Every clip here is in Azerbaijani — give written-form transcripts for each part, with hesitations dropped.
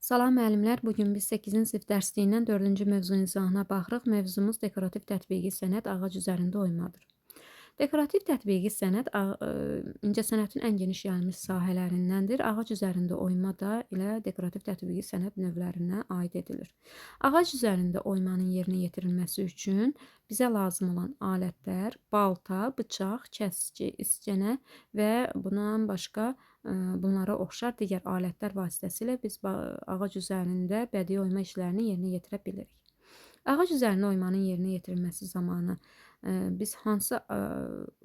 Salam müəllimlər, bugün biz 8-ci sinif dərsliyindən 4-cü mövzunun izahına baxırıq. Mövzumuz dekorativ tətbiqi sənət ağac üzərində oymadır. Dekorativ tətbiqi sənət incəsənətin ən geniş yayılmış sahələrindəndir. Ağac üzərində oyma da elə dekorativ tətbiqi sənət növlərinə aid edilir. Ağac üzərində oymanın yerinə yetirilməsi üçün bizə lazım olan alətlər balta, bıçaq, kəsici, iscənə və bundan başqa bunlara oxşar digər alətlər vasitəsilə biz ağac üzərində bədii oyma işlərini yerinə yetirə bilirik. Ağac üzərində oymanın yerinə yetirilməsi zamanı biz hansı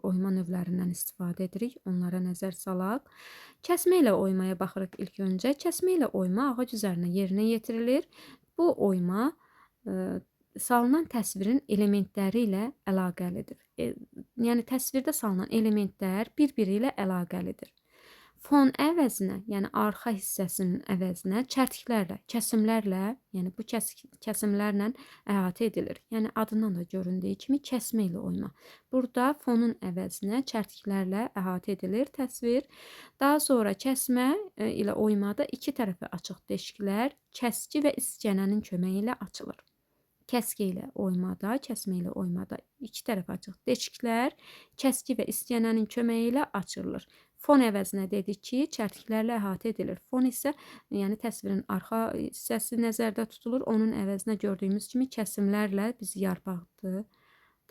oyma növlərindən istifadə edirik? Onlara nəzər salaq. Kəsmə ilə oymaya baxırıq ilk öncə. Kəsmə ilə oyma ağac üzərində yerinə yetirilir. Bu oyma salınan təsvirin elementləri ilə əlaqəlidir. Yəni təsvirdə salınan elementlər bir-biri ilə əlaqəlidir. Fon əvəzinə, yəni arxa hissəsinin əvəzinə çərtiklərlə, kəsimlərlə, yəni bu kəsimlərlə əhatə edilir. Yəni adından da göründüyü kimi kəsmə ilə oyma. Burada fonun əvəzinə çərtiklərlə əhatə edilir təsvir. Daha sonra kəsmə ilə oymada iki tərəfi açıq deşiklər kəskin və iscənənin köməyi ilə açılır. Kəskin ilə oymada, kəsmə ilə oymada iki tərəfi açıq deşiklər kəskin və iscənənin köməyi ilə açılır. Fon əvəzinə dedik ki, çərtiklərlə əhatə edilir. Fon isə yəni təsvirin arxa hissəsi nəzərdə tutulur. Onun əvəzinə gördüyümüz kimi kəsimlərlə biz yarpaqdır.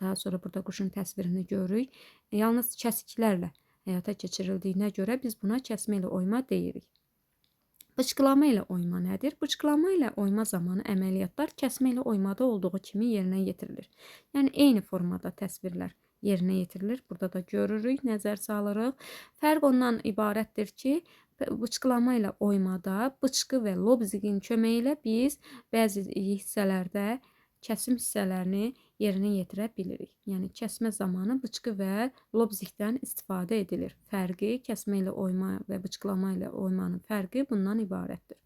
Daha sonra burada quşun təsvirini görürük. Yalnız kəsiklərlə həyata keçirildiyinə görə biz buna kəsmə ilə oyma deyirik. Bıçqılama ilə oyma nədir? Bıçqılama ilə oyma zamanı əməliyyatlar kəsmə ilə oymada olduğu kimi yerinə yetirilir. Yəni eyni formada təsvirlər yerinə yetirilir. Burada da görürük, nəzər salırıq. Fərq ondan ibarətdir ki, bıçqılama ilə oymada bıçqı və lobziqin köməyi ilə biz bəzi hissələrdə kəsim hissələrini yerinə yetirə bilirik. Yəni kəsmə zamanı bıçqı və lobziqdən istifadə edilir. Fərqi kəsmə ilə oyma və bıçqılama ilə oymanın fərqi bundan ibarətdir.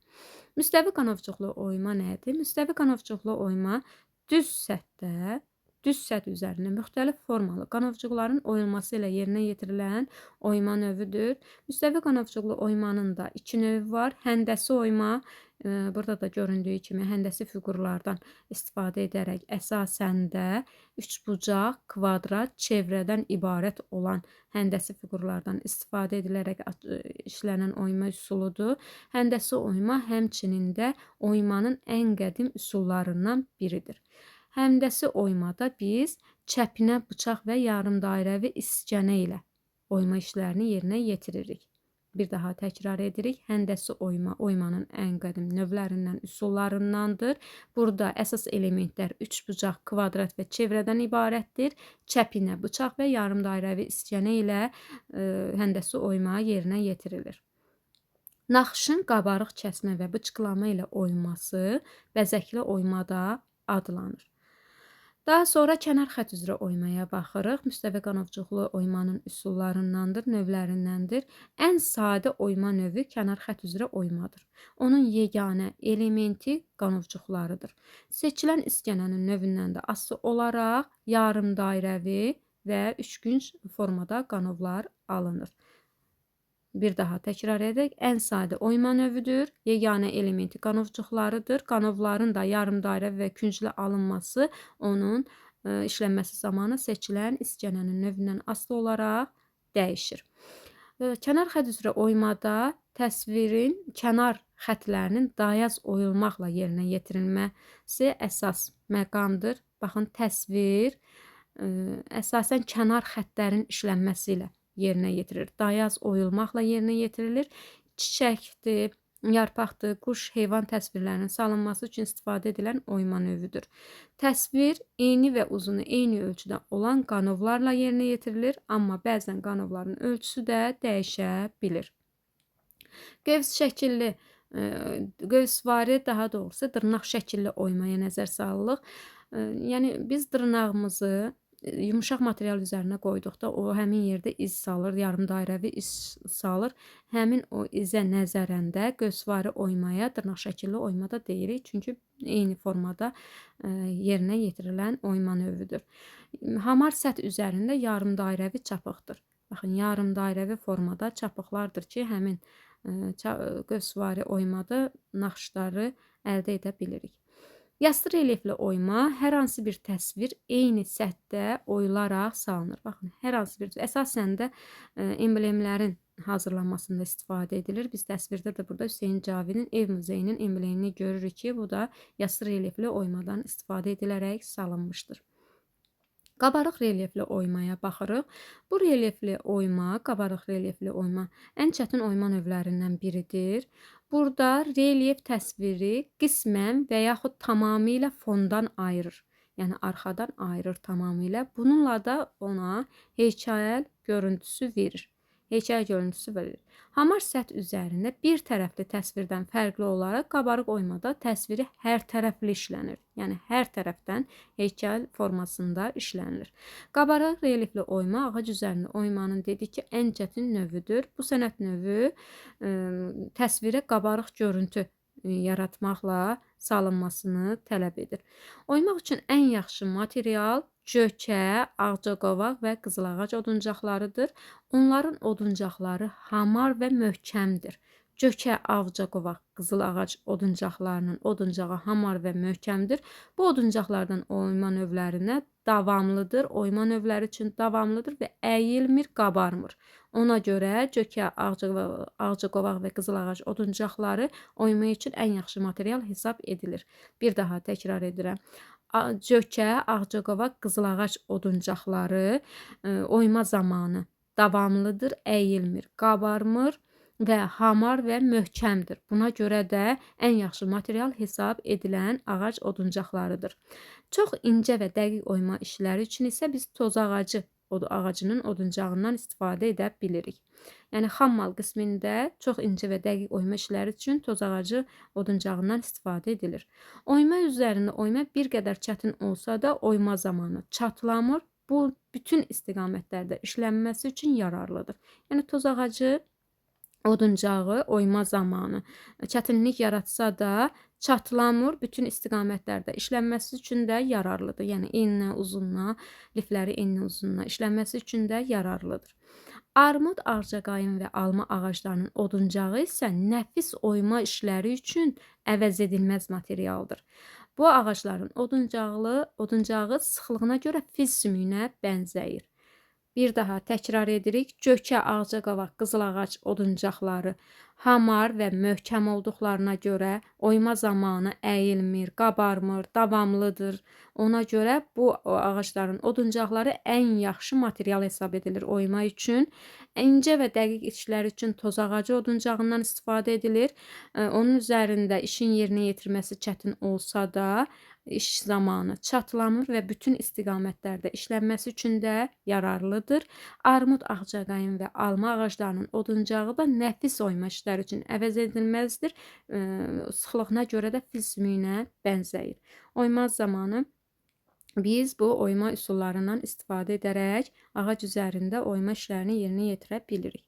Müstəvi qanovçuqlu oyma nədir? Müstəvi qanovçuqlu oyma düz səthdə, düz səth üzərində müxtəlif formalı qanovçuqların oyulması ilə yerinə yetirilən oyma növüdür. Müstəvi qanovçuqlu oymanın da iki növü var. Həndəsi oyma, burada da göründüyü kimi həndəsi fiqurlardan istifadə edərək əsasən də üçbucaq, kvadrat, çevrədən ibarət olan həndəsi fiqurlardan istifadə edilərək işlənən oyma üsuludur. Həndəsi oyma həmçinin də oymanın ən qədim üsullarından biridir. Həndəsi oymada biz çəpinə bıçaq və yarımdairəvi iscənə ilə oyma işlərini yerinə yetiririk. Bir daha təkrar edirik. Həndəsi oyma oymanın ən qədim növlərindən, üsullarındandır. Burada əsas elementlər üçbucaq, kvadrat və çevrədən ibarətdir. Çəpinə bıçaq və yarımdairəvi iscənə ilə həndəsi oyma yerinə yetirilir. Naxışın qabarıq kəsmə və bıçqılama ilə oyması bəzəkli oymada adlanır. Daha sonra kənar xətt üzrə oymaya baxırıq. Müstəvi qanovçuqlu oymanın üsullarındandır, növlərindəndir. Ən sadə oyma növü kənar xətt üzrə oymadır. Onun yeganə elementi qanovçuqlarıdır. Seçilən isgənənin növündən də asılı olaraq yarımdairəvi və üçgünc formada qanovlar alınır. Bir daha təkrar edək. Ən sadə oyma növüdür. Yeganə elementi qanovçuqlarıdır. Qanovların da yarımdairə və künclə alınması onun işlənməsi zamanı seçilən isgənənin növündən asılı olaraq dəyişir. Kənar xətt üzrə oymada təsvirin kənar xətlərinin dayaz oyulmaqla yerinə yetirilməsi əsas məqamdır. Baxın, təsvir əsasən kənar xətlərin işlənməsi ilə yerinə yetirilir. Dayaz oyulmaqla yerinə yetirilir. Çiçəkdir, yarpaqdır, quş, heyvan təsvirlərinin salınması üçün istifadə edilən oyma növüdür. Təsvir eni və uzunu eyni ölçüdə olan qanovlarla yerinə yetirilir, amma bəzən qanovların ölçüsü də dəyişə bilir. Qövs şəkilli, qövsvari, daha doğrusu dırnaq şəkilli oymaya nəzər salırıq. Yəni biz dırnağımızı yumuşaq material üzərinə qoyduqda o həmin yerdə iz salır, yarımdairəvi iz salır. Həmin o izə nəzərən də qövsvari oymaya dırnaq şəkilli oyma da deyirik. Çünki eyni formada yerinə yetirilən oyma növüdür. Hamar səth üzərində yarımdairəvi çapıqdır. Baxın, yarımdairəvi formada çapıqlardır ki, həmin qövsvari oymada naxışları əldə edə bilirik. Yastı relyefli oyma hər hansı bir təsvir eyni səthdə oyularaq salınır. Baxın, hər hansı bir əsasən də emblemlərin hazırlanmasında istifadə edilir. Biz təsvirdə də burada Hüseyn Cavidin Ev Muzeyinin emblemini görürük ki, bu da yastı relyefli oymadan istifadə edilərək salınmışdır. Qabarıq relyefli oymaya baxırıq. Bu relyefli oyma, qabarıq relyefli oyma ən çətin oyma növlərindən biridir. Burada relyef təsviri qismən və yaxud tamamilə fondan ayırır. Yəni arxadan ayırır tamamilə. Bununla da ona heykəl görüntüsü verir. Heykəl görüntüsü verir. Hamar səth üzərində bir tərəfli təsvirdən fərqli olaraq qabarıq oymada təsviri hər tərəfli işlənir. Yəni hər tərəfdən heykəl formasında işlənilir. Qabarıq relyefli oyma ağac üzərində oymanın dedik ki, ən çətin növüdür. Bu sənət növü təsvirə qabarıq görüntü yaratmaqla salınmasını tələb edir. Oymaq üçün ən yaxşı material cökə, ağcaqovaq və qızılağac oduncaqlarıdır. Onların oduncaqları hamar və möhkəmdir. Cökə, ağcaqovaq, qızılağac oduncaqlarının oduncağı hamar və möhkəmdir. Bu oduncaqlardan oyma növlərinə davamlıdır. Oyma növləri üçün davamlıdır və əyilmir, qabarmır. Ona görə cökə, ağcaqovaq və qızılağac oduncaqları oyma üçün ən yaxşı material hesab edilir. Bir daha təkrar edirəm. Cökə, ağcaqovaq, qızılağac oduncaqları oyma zamanı davamlıdır, əyilmir, qabarmır və hamar və möhkəmdir. Buna görə də ən yaxşı material hesab edilən ağac oduncaqlarıdır. Çox incə və dəqiq oyma işləri üçün isə biz toz ağacının oduncağından istifadə edə bilirik. Yəni xammal qismində çox incə və dəqiq oyma işləri üçün toz ağacı oduncağından istifadə edilir. Oyma üzərində oyma bir qədər çətin olsa da oyma zamanı çatlamır. Bu bütün istiqamətlərdə işlənməsi üçün yararlıdır. Yəni toz ağacı oduncağı oyma zamanı çətinlik yaratsa da çatlamır, bütün istiqamətlərdə işlənməsi üçün də yararlıdır. Yəni enlə, uzunla, lifləri enlə, uzunla işlənməsi üçün də yararlıdır. Armud, ağcaqayın və alma ağaclarının oduncağı isə nəfis oyma işləri üçün əvəz edilməz materialdır. Bu ağacların oduncağı sıxlığına görə fil sümüyünə bənzəyir. Bir daha təkrar edirik. Cökə, ağcaqovaq, qızılağac oduncaqları hamar və möhkəm olduqlarına görə oyma zamanı əyilmir, qabarmır, davamlıdır. Ona görə bu ağacların oduncaqları ən yaxşı material hesab edilir oyma üçün. İncə və dəqiq işlər üçün toz ağacı oduncağından istifadə edilir. Onun üzərində işin yerinə yetirməsi çətin olsa da iş zamanı çatlamır və bütün istiqamətlərdə işlənməsi üçün də yararlıdır. Armud, ağcaqayın və alma ağaclarının oduncağı da nəfis oyma işləri üçün əvəz edilməzdir. Sıxlığına görə də fil sümüyünə bənzəyir. Oyma zamanı biz bu oyma üsullarından istifadə edərək ağac üzərində oyma işlərini yerinə yetirə bilirik.